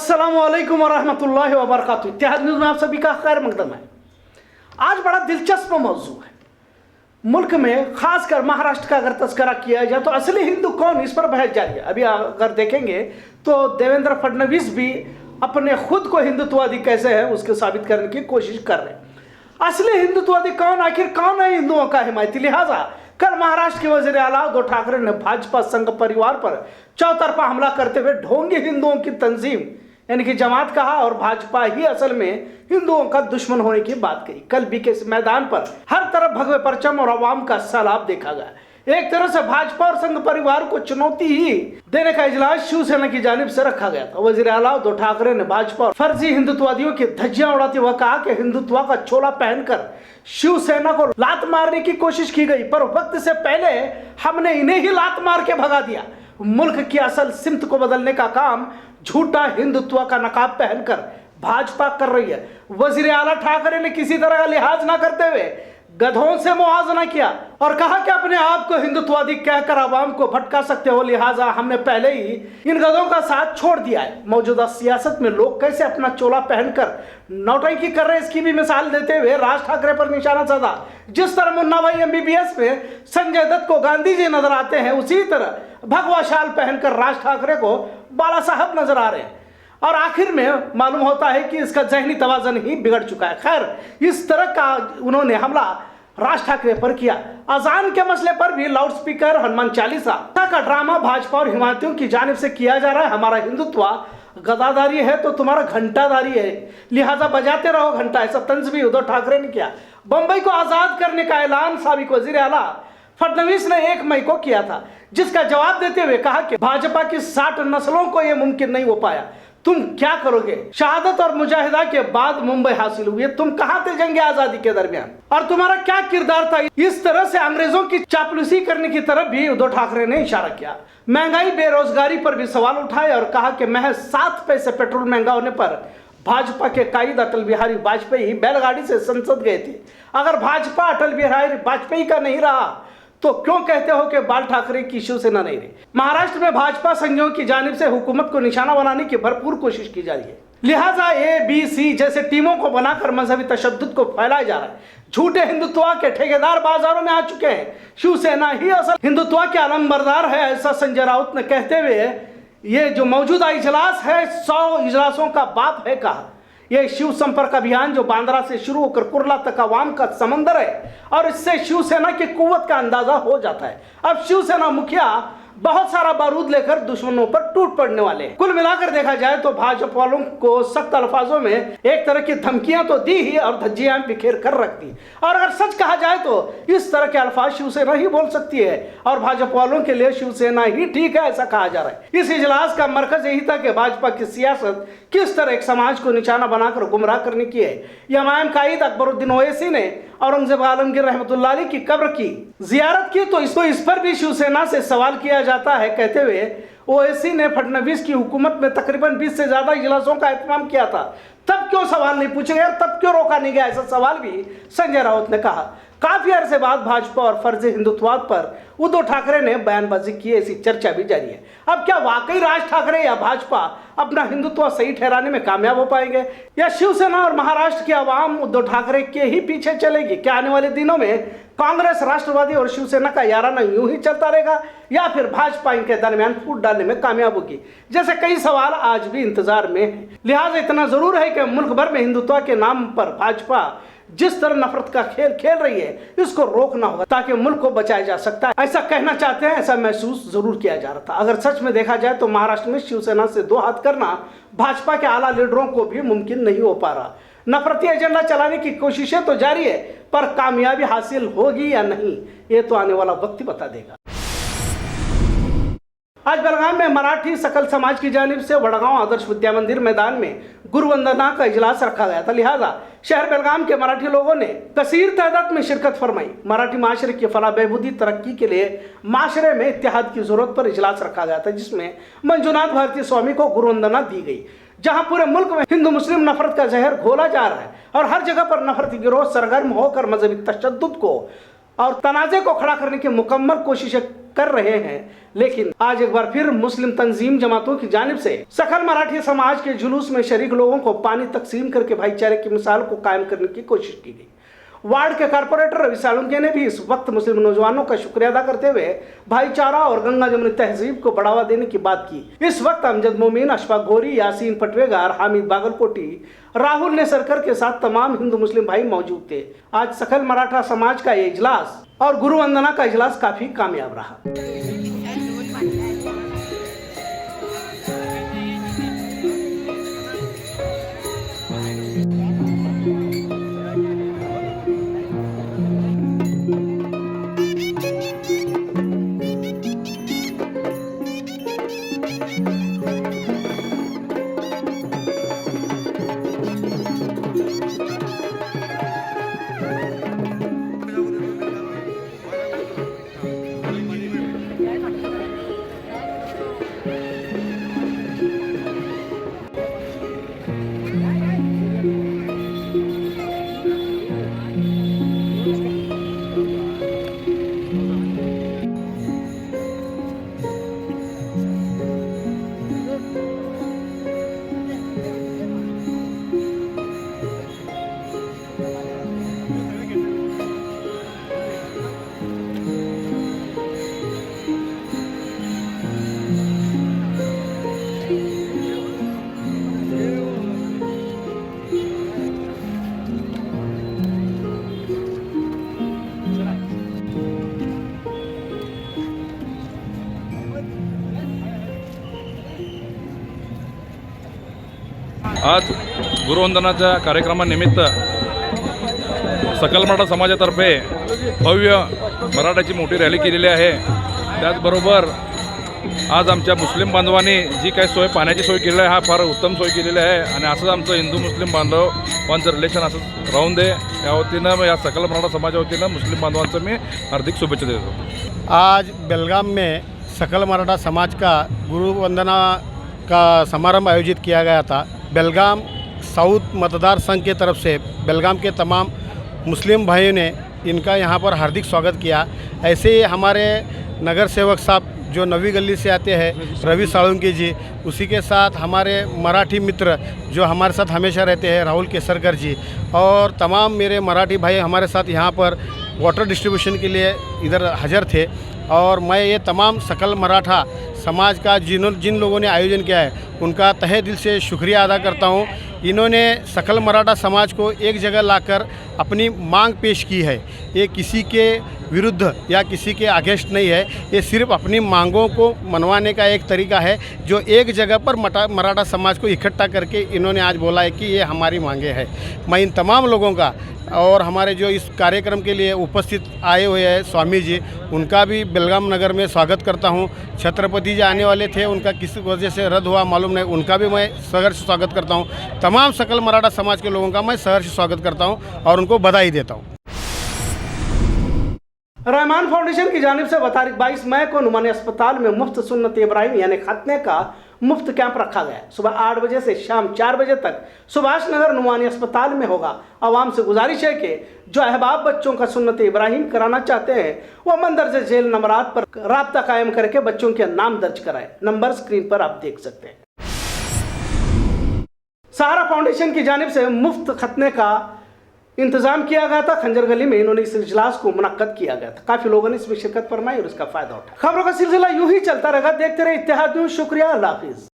अस्सलामुअलैकुम वरहमतुल्लाहि वबरकातुहू। इत्तेहाद न्यूज़ में आप सभी का खैर मकदम है। आज बड़ा दिलचस्प मौजू है। मुल्क में खासकर महाराष्ट्र का अगर तस्करा किया जाए तो असली हिंदू कौन, इस पर बहस जारी है। अभी अगर देखेंगे तो देवेंद्र फडणवीस भी अपने खुद को हिंदुत्ववादी कैसे है उसको साबित करने की कोशिश कर रहे हैं। असली हिंदुत्ववादी कौन, आखिर कौन है हिंदुओं का हिमायती। लिहाजा कल महाराष्ट्र के वजीर आला उद्धव ठाकरे ने भाजपा संघ परिवार पर चौतरफा हमला करते हुए ढोंगी हिंदुओं की तंजीम यानी कि जमात कहा और भाजपा ही असल में हिंदुओं का दुश्मन होने की बात कही। कल भी के मैदान पर हर तरफ भगवे परचम और अवाम का सैलाब देखा गया। एक तरह से भाजपा और संघ परिवार को चुनौती ही देने का इजलास शिवसेना की जानिब से रखा गया था। वजीर आला उद्धव ठाकरे ने भाजपा और फर्जी हिंदुत्ववादियों की धज्जियां उड़ाते हुए कहा कि हिंदुत्व का चोला पहनकर शिवसेना को लात मारने की कोशिश की गई, पर वक्त से पहले हमने इन्हें ही लात मार के भगा दिया। मुल्क की असल सिमत को बदलने का काम झूठा हिंदुत्व का नकाब पहनकर भाजपा कर रही है। वजीर आला ठाकरे ने किसी तरह का लिहाज न करते हुए गधों से मुआवजा किया और कहा कि अपने आप को हिंदुत्ववादी कहकर आवाम को भटका सकते हो, लिहाजा हमने पहले ही इन गधों का साथ छोड़ दिया है। मौजूदा सियासत में लोग कैसे अपना चोला पहनकर नौटंकी कर रहे हैं, इसकी भी मिसाल देते हुए राज ठाकरे पर निशाना साधा। जिस तरह मुन्ना भाई MBBS में संजय दत्त को गांधी जी नजर आते हैं, उसी तरह भगवा शाल पहनकर राज ठाकरे को बाला साहब नजर आ रहे हैं। और आखिर में मालूम होता है कि इसका जहनी तवाजन ही बिगड़ चुका है। खैर, इस तरह का उन्होंने हमला राज ठाकरे पर किया। अजान के मसले पर भी लाउड स्पीकर, हनुमान चालीसा का ड्रामा भाजपा और हिमायतियों की जानिब से किया जा रहा है। हमारा हिंदुत्व गदादारी है तो तुम्हारा घंटादारी है, लिहाजा बजाते रहो घंटा, ऐसा तंज भी उद्धव ठाकरे ने किया। बंबई को आजाद करने का ऐलान साबिक वजीर आला फडणवीस ने 1 मई को किया था, जिसका जवाब देते हुए कहा कि भाजपा की 60 नस्लों को यह मुमकिन नहीं हो पाया। तुम क्या करोगे? शहादत और मुजाहिदा के बाद मुंबई हासिल हुई है, तुम कहां थे जंग आजादी के दरमियान, और तुम्हारा क्या किरदार था? इस तरह से अंग्रेजों की चापलूसी करने की तरफ भी उद्धव ठाकरे ने इशारा किया। महंगाई बेरोजगारी पर भी सवाल उठाए और कहा कि महज 7 पैसे पेट्रोल महंगा होने पर भाजपा के कायद अटल बिहारी वाजपेयी बैलगाड़ी से संसद गए थे। अगर भाजपा अटल बिहारी वाजपेयी का नहीं रहा तो क्यों कहते हो कि बाल ठाकरे की शिवसेना नहीं रही? महाराष्ट्र में भाजपा संघियों की जानिब से हुकूमत को निशाना बनाने की भरपूर कोशिश की जा रही है। लिहाजा A-B-C जैसे टीमों को बनाकर मजहबी तशद्दुद को फैलाया जा रहा है। झूठे हिंदुत्व के ठेकेदार बाजारों में आ चुके हैं। शिवसेना ही असल हिंदुत्व के अलमबरदार है, ऐसा संजय राउत ने कहते हुए ये जो मौजूदा इजलास है 100 इजलासों का बाप है कहा। यह शिव संपर्क अभियान जो बांद्रा से शुरू होकर कुर्ला तक अवाम का समंदर है और इससे शिवसेना की कुव्वत का अंदाजा हो जाता है। अब शिवसेना मुखिया बहुत सारा बारूद लेकर दुश्मनों पर टूट पड़ने वाले हैं। कुल मिलाकर देखा जाए तो भाजपा वालों को सख्त अल्फाजों में एक तरह की धमकियां तो दी ही और धज्जियां बिखेर कर रख दी। और अगर सच कहा जाए तो इस तरह के अल्फाज शिवसेना ही बोल सकती है और भाजपा वालों के लिए शिवसेना ही ठीक है, ऐसा कहा जा रहा है। इस इजलास का मरकज यही था कि भाजपा की सियासत किस तरह एक समाज को निशाना बनाकर गुमराह करने की है। इमाम कायद अकबरुद्दीन ओवैसी ने औरंगजेब आलमगीर रहमतुल्लाह अलैह की कब्र की जियारत की तो इस पर भी शिवसेना से सवाल किया जाता है, कहते हुए ओवैसी ने फडणवीस की हुकूमत में तकरीबन 20 से ज्यादा इजलासों का एहतमाम किया था, तब क्यों सवाल नहीं पूछे गए, तब क्यों रोका नहीं गया, ऐसा सवाल भी संजय राउत ने कहा। काफी अरसे बाद भाजपा और फर्जी हिंदुत्ववाद पर उद्धव ठाकरे ने बयानबाजी की, ऐसी चर्चा भी जारी है। अब क्या वाकई राज ठाकरे या भाजपा अपना हिंदुत्व सही ठहराने में कामयाब हो पाएंगे या शिवसेना और महाराष्ट्र की आवाम उद्धव ठाकरे के ही पीछे चलेगी? क्या आने वाले दिनों में कांग्रेस, राष्ट्रवादी और शिवसेना का याराना यूं ही चलता रहेगा या फिर भाजपा इनके दरमियान फूट डालने में कामयाब होगी? जैसे कई सवाल आज भी इंतजार में है। लिहाजा इतना जरूर है कि मुल्क भर में हिंदुत्व के नाम पर भाजपा जिस तरह नफरत का खेल खेल रही है इसको रोकना होगा ताकि मुल्क को बचाया जा सकता है। ऐसा कहना चाहते हैं, ऐसा महसूस जरूर किया जा रहा था। अगर सच में देखा जाए तो महाराष्ट्र में शिवसेना से 2 हाथ करना भाजपा के आला लीडरों को भी मुमकिन नहीं हो पा रहा। नफरती एजेंडा चलाने की कोशिशें तो जारी है, पर कामयाबी हासिल होगी या नहीं ये तो आने वाला वक्त ही बता देगा। आज बेलगाम में मराठी सकल समाज की जानिब से वडगांव आदर्श विद्या मंदिर मैदान में गुरु वंदना का इजलास रखा गया था। लिहाजा शहर बेलगाम के मराठी लोगों ने कसीर तादाद में शिरकत फरमाई। मराठी माशरे की फलाह बहबूदी तरक्की के लिए माशरे में इत्तेहाद की जरूरत पर इजलास रखा गया था, जिसमें मंजुनाथ भारती स्वामी को गुरु वंदना दी गई। जहां पूरे मुल्क में हिंदू मुस्लिम नफरत का जहर घोला जा रहा है और हर जगह पर नफरती गिरोह सरगर्म होकर मजहबी तशद्दुद को और तनाज़े को खड़ा करने की मुकम्मल कोशिशें कर रहे हैं, लेकिन आज एक बार फिर मुस्लिम तंजीम जमातों की जानिब से सकल मराठी समाज के जुलूस में शरीक लोगों को पानी तकसीम करके भाईचारे की मिसाल को कायम करने की कोशिश की गई। वार्ड के कारपोरेटर रवि सालुंके ने भी इस वक्त मुस्लिम नौजवानों का शुक्रिया अदा करते हुए भाईचारा और गंगा जमुनी तहजीब को बढ़ावा देने की बात की। इस वक्त अमजद मोमीन, अशफाक गोरी, यासीन पटवेगार, हामिद बागलकोटी, राहुल नेसरकर के साथ तमाम हिंदू मुस्लिम भाई मौजूद थे। आज सकल मराठा समाज का ये इजलास और गुरु वंदना का इजलास काफी कामयाब रहा। आज गुरुवंदनाच्या कार्यक्रमानिमित्त सकल मराठा समाजातर्फे भव्य मराठाची मोठी रॅली केलेली आहे। त्याचबरोबर आज आमच्या मुस्लिम बांधवांनी जी काही सोय, पाण्याची सोय केलेली आहे, हा फार उत्तम सोय केलेली आहे आणि असंच आमचं हिंदू मुस्लिम बांधवांचं रिलेशन असंच राहून दे या वतीनं, या सकल मराठा समाजा वतीनं मुस्लिम बांधवांचं मी हार्दिक शुभेच्छा देतो। आज बेलगाम में सकल मराठा समाज का गुरु वंदना का समारंभ आयोजित किया गया था। बेलगाम साउथ मतदार संघ के तरफ से बेलगाम के तमाम मुस्लिम भाइयों ने इनका यहाँ पर हार्दिक स्वागत किया। ऐसे ही हमारे नगर सेवक साहब जो नवी गली से आते हैं, रवि साळुंके जी, उसी के साथ हमारे मराठी मित्र जो हमारे साथ हमेशा रहते हैं, राहुल केसरकर जी, और तमाम मेरे मराठी भाई हमारे साथ यहाँ पर वाटर डिस्ट्रीब्यूशन के लिए इधर हाज़िर थे। और मैं ये तमाम सकल मराठा समाज का जिन लोगों ने आयोजन किया है उनका तहे दिल से शुक्रिया अदा करता हूँ। इन्होंने सकल मराठा समाज को एक जगह लाकर अपनी मांग पेश की है। ये किसी के विरुद्ध या किसी के अगेंस्ट नहीं है, ये सिर्फ अपनी मांगों को मनवाने का एक तरीका है जो एक जगह पर मराठा समाज को इकट्ठा करके इन्होंने आज बोला है कि ये हमारी मांगे हैं। मैं इन तमाम लोगों का और हमारे जो इस कार्यक्रम के लिए उपस्थित आए हुए हैं स्वामी जी, उनका भी बेलगाम नगर में स्वागत करता हूं। छत्रपति जी आने वाले थे, उनका किस वजह से रद्द हुआ मालूम नहीं, उनका भी मैं सहर्ष स्वागत करता हूं। तमाम सकल मराठा समाज के लोगों का मैं सहर्ष स्वागत करता हूं और उनको बधाई देता हूं। रहमान फाउंडेशन की जानिब से तारीख 22 मई को नुमानी अस्पताल में मुफ्त सुन्नत इब्राहिम यानी खतने का मुफ्त कैंप रखा गया। सुबह 8 बजे से शाम 4 बजे तक सुभाष नगर नुमानी अस्पताल में होगा। आवाम से गुजारिश है कि जो अहबाब बच्चों का सुन्नत इब्राहिम कराना चाहते हैं वह मंदरजा जेल नंबरात पर राब्ता कायम करके बच्चों के नाम दर्ज कराएं। नंबर स्क्रीन पर आप देख सकते हैं। सहारा फाउंडेशन की जानिब से मुफ्त खतने का इंतजाम किया गया था। खंजर गली में इन्होंने इस इजलास को मुनक्कद किया गया था। काफी लोगों ने इसमें शिरकत फरमाई और इसका फायदा उठाया। खबरों का सिलसिला यूं ही चलता रहेगा। देखते रहे इत्तेहाद न्यूज़। शुक्रिया, अल्लाह हाफिज।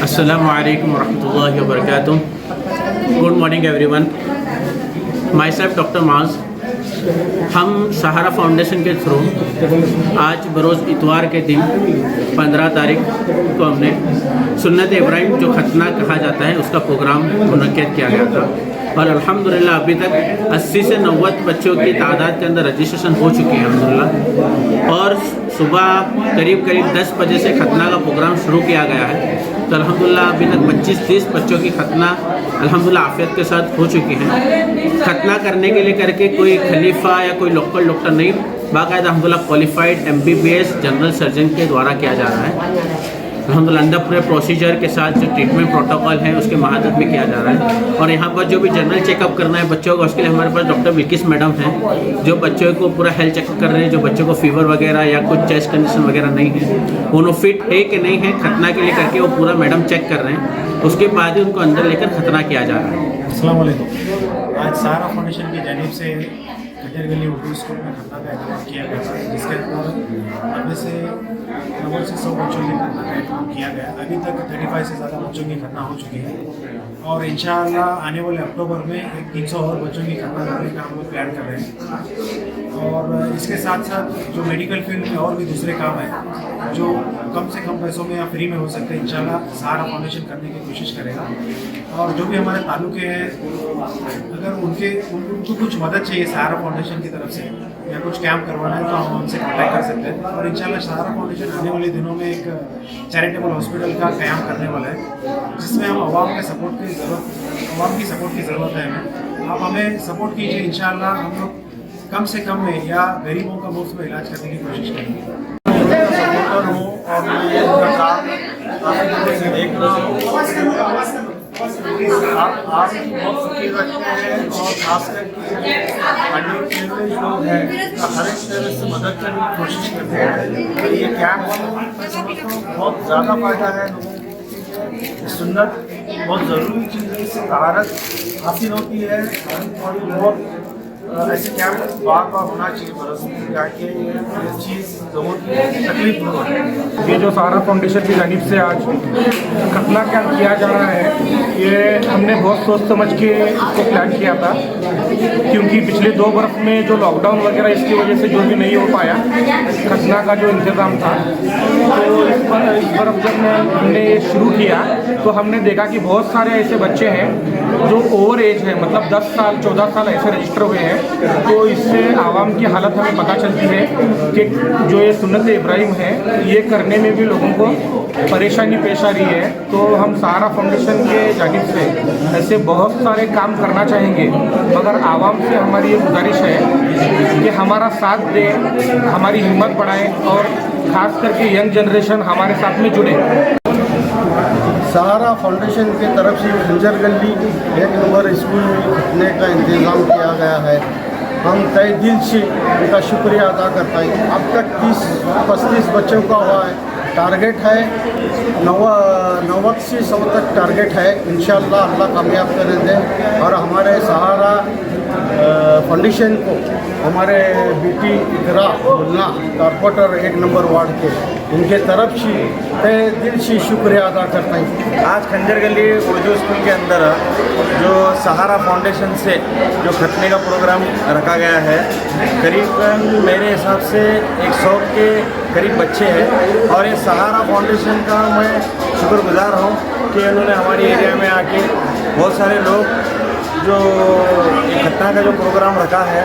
Assalamualaikum warahmatullahi wabarakatuh. Good morning everyone. Myself Dr. Maaz. हम सहारा फाउंडेशन के थ्रू आज बरोज़ इतवार के दिन 15 तारीख को हमने सुन्नत इब्राहिम जो खतना कहा जाता है उसका प्रोग्राम मुनक्किद किया गया था और अल्हम्दुलिल्लाह अभी तक 80 से 90 बच्चों की तादाद के अंदर रजिस्ट्रेशन हो चुकी है अल्हम्दुलिल्लाह। और सुबह करीब 10 बजे से खतना का प्रोग्राम शुरू किया गया है तो अल्हम्दुलिल्लाह अभी तक 25-30 बच्चों की खतना अल्हम्दुलिल्लाह आफियत के साथ हो चुकी है। खतना करने के लिए करके कोई खलीफा या कोई लोकल डॉक्टर नहीं, बाकायदा अल्हम्दुलिल्लाह क्वालिफाइड MBBS जनरल सर्जन के द्वारा किया जा रहा है। अल्हम्दुलिल्लाह अंदर पूरे प्रोसीजर के साथ जो ट्रीटमेंट प्रोटोकॉल है उसके महादत में किया जा रहा है। और यहाँ पर जो भी जनरल चेकअप करना है बच्चों को उसके लिए हमारे पास डॉक्टर बिल्किस मैडम हैं जो बच्चों को पूरा हेल्थ चेकअप कर रहे हैं। जो बच्चों को फीवर वगैरह या कुछ चेस्ट कंडीशन वगैरह नहीं है, उन्होंने फिट है कि नहीं है खतना के लिए करके वो पूरा मैडम चेक कर रहे हैं। उसके बाद ही उनको अंदर लेकर खतना किया जा रहा है। अस्सलाम वालेकुम। आज सहारा फाउंडेशन की जानिब से खजर गली उर्दू स्कूल में खतना का एहतमाम किया गया था, जिसके अंदर हमें से 90 से 100 बच्चों की खतना का एहतमाम किया गया। अभी तक 35 से ज़्यादा बच्चों की खतना हो चुकी है और इंशाअल्लाह आने वाले अक्टूबर में 300 और बच्चों की खतना करने का हम लोग प्लान कर रहे हैं। और इसके साथ साथ जो मेडिकल फील्ड में और भी दूसरे काम हैं जो कम से कम पैसों में या फ्री में हो सकते हैं, इंशाअल्लाह सहारा फाउंडेशन करने की कोशिश करेगा। और जो भी हमारे ताल्लुके हैं, अगर उनको कुछ मदद चाहिए सहारा फाउंडेशन की तरफ से या कुछ कैंप करवाना है तो हम उनसे कॉन्टैक्ट कर सकते हैं। और इंशाल्लाह सहारा फाउंडेशन आने वाले दिनों में एक चैरिटेबल हॉस्पिटल का क़याम करने वाला है, जिसमें हम आवाम की सपोर्ट की ज़रूरत है हमें। आप हमें सपोर्ट कीजिए, इंशाल्लाह हम लोग कम से कम में या गरीबों का मुफ्त में इलाज करने की कोशिश करेंगे। मैं सपोर्टर हूँ और मैं उनका काम काफ़ी दिनों से देख रहा हूँ। आप बहुत फकीर रखते हैं और खास करके अंडर लोग हैं हर एक तरह से मदद करने की कोशिश करते हैं। ये कैंप मैं समझता हूँ बहुत ज़्यादा फायदा है लोगों को। सुन्नत बहुत ज़रूरी चीज़ है, इससे तहारत हासिल होती है और बहुत ऐसे कैंप बार होना चाहिए बरस में, ताकि ये चीज़ लोगों की तकलीफ न हो। ये जो सहारा फाउंडेशन की जानिब से आज खतना कैंप किया जा रहा है, ये हमने बहुत सोच समझ के इसको प्लान किया था, क्योंकि पिछले 2 बरस में जो लॉकडाउन वगैरह इसकी वजह से जो भी नहीं हो पाया खतना का जो इंतज़ाम था, तो इस बरस जब हमने ये शुरू किया तो हमने देखा कि बहुत सारे ऐसे बच्चे हैं जो ओवर एज है, मतलब 10 साल 14 साल ऐसे रजिस्टर हुए हैं। तो इससे आवाम की हालत हमें पता चलती है कि जो ये सुन्नत इब्राहिम है ये करने में भी लोगों को परेशानी पेश आ रही है। तो हम सहारा फाउंडेशन के जानिब से ऐसे बहुत सारे काम करना चाहेंगे, मगर आवाम से हमारी ये गुजारिश है कि हमारा साथ दें, हमारी हिम्मत बढ़ाएं और ख़ास करके यंग जनरेशन हमारे साथ में जुड़े। सहारा फाउंडेशन की तरफ से खंजर गली 1 नंबर स्कूल में खतने का इंतज़ाम किया गया है। हम तहे दिल से उनका शुक्रिया अदा करता है। अब तक 30-35 बच्चों का हुआ है। टारगेट है 90 से 100 तक टारगेट है। इंशाअल्लाह अल्लाह कामयाब कर दे। और हमारे सहारा फाउंडेशन को हमारे बेटी इकरा मुन्ना कारपोरेटर 1 नंबर वार्ड के उनके तरफ से तहे दिल से शुक्रिया अदा करता हूँ। आज खंजर गली उर्दू स्कूल के अंदर जो सहारा फाउंडेशन से जो खतने का प्रोग्राम रखा गया है, करीबन मेरे हिसाब से 100 के करीब बच्चे हैं। और ये सहारा फाउंडेशन का मैं शुक्रगुजार हूँ कि उन्होंने हमारी एरिया में आके बहुत सारे लोग जो खतना का जो प्रोग्राम रखा है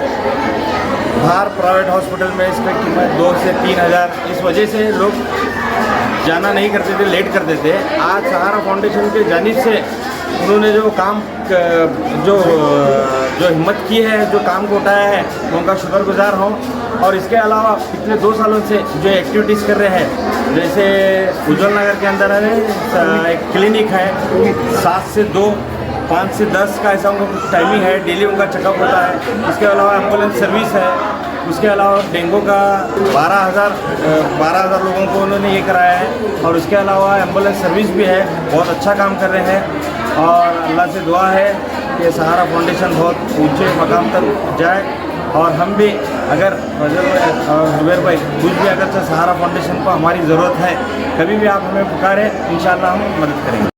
बाहर प्राइवेट हॉस्पिटल में, इसका कीमत 2 से 3 हज़ार, इस वजह से लोग जाना नहीं करते थे, लेट करते थे। आज सहारा फाउंडेशन के जानिब से उन्होंने जो काम जो हिम्मत की है, जो काम को उठाया है, उनका शुक्रगुजार हूँ। और इसके अलावा पिछले 2 सालों से जो एक्टिविटीज़ कर रहे हैं, जैसे उज्जवल नगर के अंदर है एक क्लिनिक है, 7 से 2 5 से 10 का ऐसा उनका टाइमिंग है, डेली उनका चेकअप होता है। उसके अलावा एम्बुलेंस सर्विस है। उसके अलावा डेंगू का 12,000 लोगों को उन्होंने ये कराया है। और उसके अलावा एम्बुलेंस सर्विस भी है। बहुत अच्छा काम कर रहे हैं और अल्लाह से दुआ है कि सहारा फाउंडेशन बहुत ऊंचे मकाम तक जाए और हम भी अगर फजल और जुबैर भाई कुछ भी अगर सहारा फाउंडेशन को हमारी ज़रूरत है, कभी भी आप हमें पुकारें, इंशाल्लाह हम मदद करेंगे।